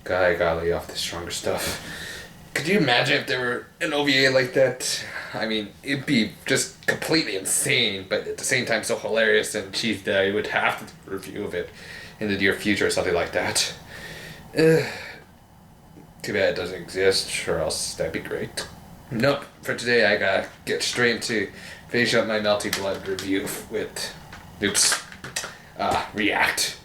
God, I gotta lay off the stronger stuff. Could you imagine if there were an OVA like that? I mean, it'd be just completely insane, but at the same time so hilarious and cheesy that I would have to do a review of it in the near future or something like that. Too bad it doesn't exist, or else that'd be great. Nope, for today I gotta get straight into finish up my Melty Blood review with, React.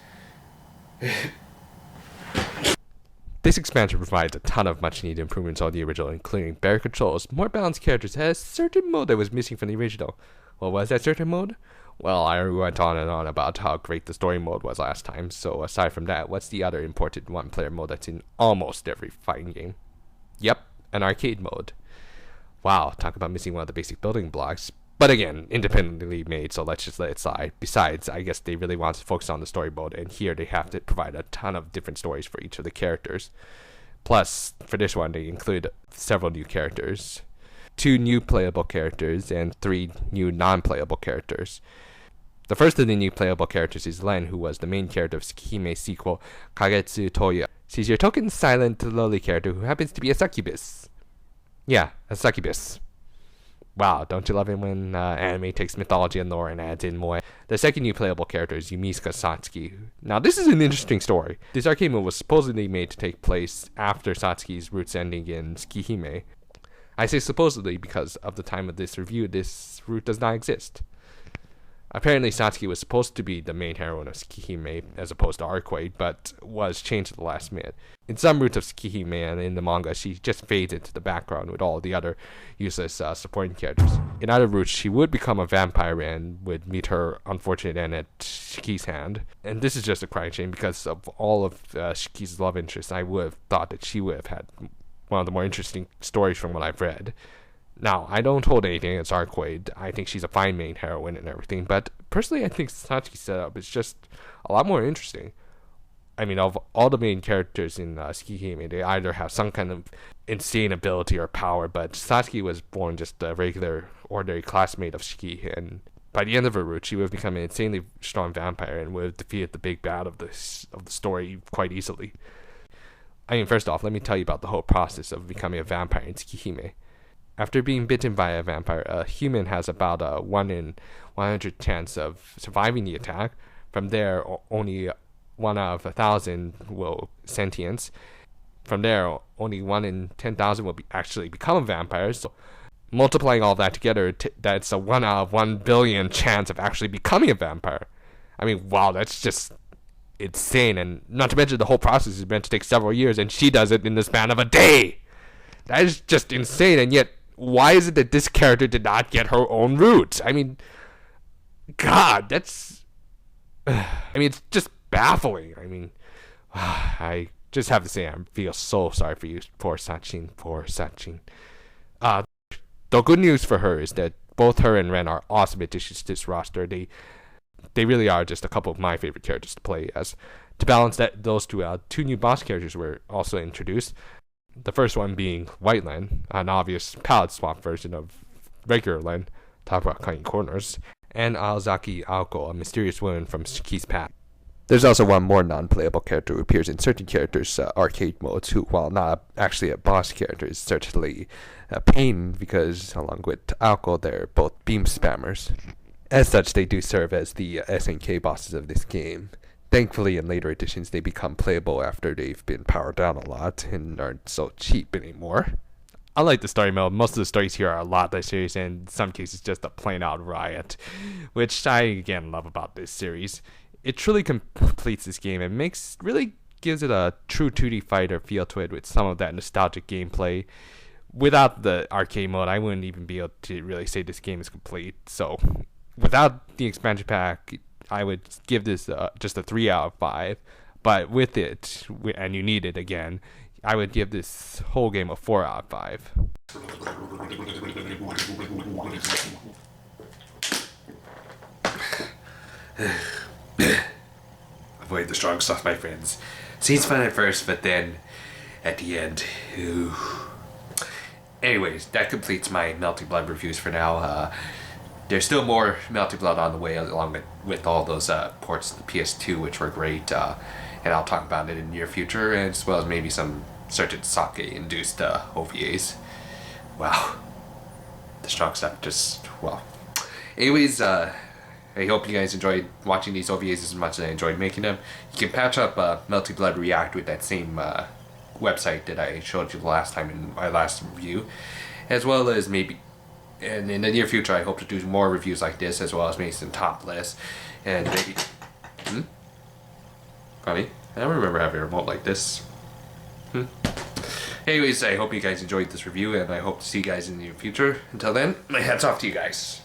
This expansion provides a ton of much needed improvements on the original, including better controls, more balanced characters, and a certain mode that was missing from the original. What was that certain mode? Well, I went on and on about how great the story mode was last time, so aside from that, what's the other important one-player mode that's in almost every fighting game? Yep, an arcade mode. Wow, talk about missing one of the basic building blocks. But again, independently made, so let's just let it slide. Besides, I guess they really want to focus on the story mode, and here they have to provide a ton of different stories for each of the characters. Plus, for this one, they include several new characters. 2 new playable characters, and 3 new non-playable characters. The first of the new playable characters is Len, who was the main character of Tsukihime's sequel, Kagetsu Toya. She's your token silent, lowly character who happens to be a succubus. Yeah, a succubus. Wow, don't you love it when anime takes mythology and lore and adds in more? The second new playable character is Yumiska Satsuki. Now, this is an interesting story. This arcade mode was supposedly made to take place after Satsuki's roots ending in Tsukihime. I say supposedly because of the time of this review, this route does not exist. Apparently, Satsuki was supposed to be the main heroine of Tsukihime as opposed to Arcade, but was changed at the last minute. In some routes of Tsukihime and in the manga, she just fades into the background with all the other useless supporting characters. In other routes, she would become a vampire and would meet her unfortunate end at Shiki's hand. And this is just a crying shame because of all of Shiki's love interests. I would have thought that she would have had one of the more interesting stories from what I've read. Now, I don't hold anything against Arcade. I think she's a fine main heroine and everything, but personally I think Satsuki's setup is just a lot more interesting. I mean, of all the main characters in Tsukihime, they either have some kind of insane ability or power, but Satsuki was born just a regular, ordinary classmate of Shiki, and by the end of her route, she would have become an insanely strong vampire and would have defeated the big bad of the story quite easily. I mean, first off, let me tell you about the whole process of becoming a vampire in Tsukihime. After being bitten by a vampire, a human has about a 1 in 100 chance of surviving the attack. From there, only 1 out of 1,000 will sentience. From there, only 1 in 10,000 will actually become a vampire. So, multiplying all that together, that's a 1 out of 1 billion chance of actually becoming a vampire. I mean, wow, that's just insane. And not to mention, the whole process is meant to take several years, and she does it in the span of a day. That is just insane, and yet, why is it that this character did not get her own route? I mean, God, that's... I mean, it's just baffling. I mean, I just have to say I feel so sorry for you, poor Sachin. The good news for her is that both her and Ren are awesome additions to this roster. They really are just a couple of my favorite characters to play as. To balance those two out, 2 new boss characters were also introduced. The first one being White Len, an obvious palette swap version of regular Len, talk about cutting corners, and Alzaki Aoko, a mysterious woman from Shiki's past. There's also one more non-playable character who appears in certain characters' arcade modes, who, while not actually a boss character, is certainly a pain because, along with Aoko, they're both beam spammers. As such, they do serve as the SNK bosses of this game. Thankfully, in later editions, they become playable after they've been powered down a lot and aren't so cheap anymore. Unlike the story mode, most of the stories here are a lot less serious and in some cases just a plain-out riot, which I, again, love about this series. It truly completes this game and really gives it a true 2D fighter feel to it with some of that nostalgic gameplay. Without the arcade mode, I wouldn't even be able to really say this game is complete. So, without the expansion pack, I would give this just a 3 out of 5, but with it, and you need it again, I would give this whole game a 4 out of 5. Avoid the strong stuff, my friends. Seems fun at first, but then, at the end, Anyways, that completes my Melty Blood reviews for now. there's still more Melty Blood on the way, along with all those ports to the PS2, which were great, and I'll talk about it in the near future, as well as maybe some certain sake-induced OVAs. Wow. The strong stuff just, well. Anyways, I hope you guys enjoyed watching these OVAs as much as I enjoyed making them. You can patch up Melty Blood React with that same website that I showed you the last time in my last review, as well as maybe, and in the near future I hope to do more reviews like this, as well as maybe some top lists, and maybe, funny, I don't remember having a remote like this. Anyways, I hope you guys enjoyed this review, and I hope to see you guys in the near future. Until then, my hat's off to you guys.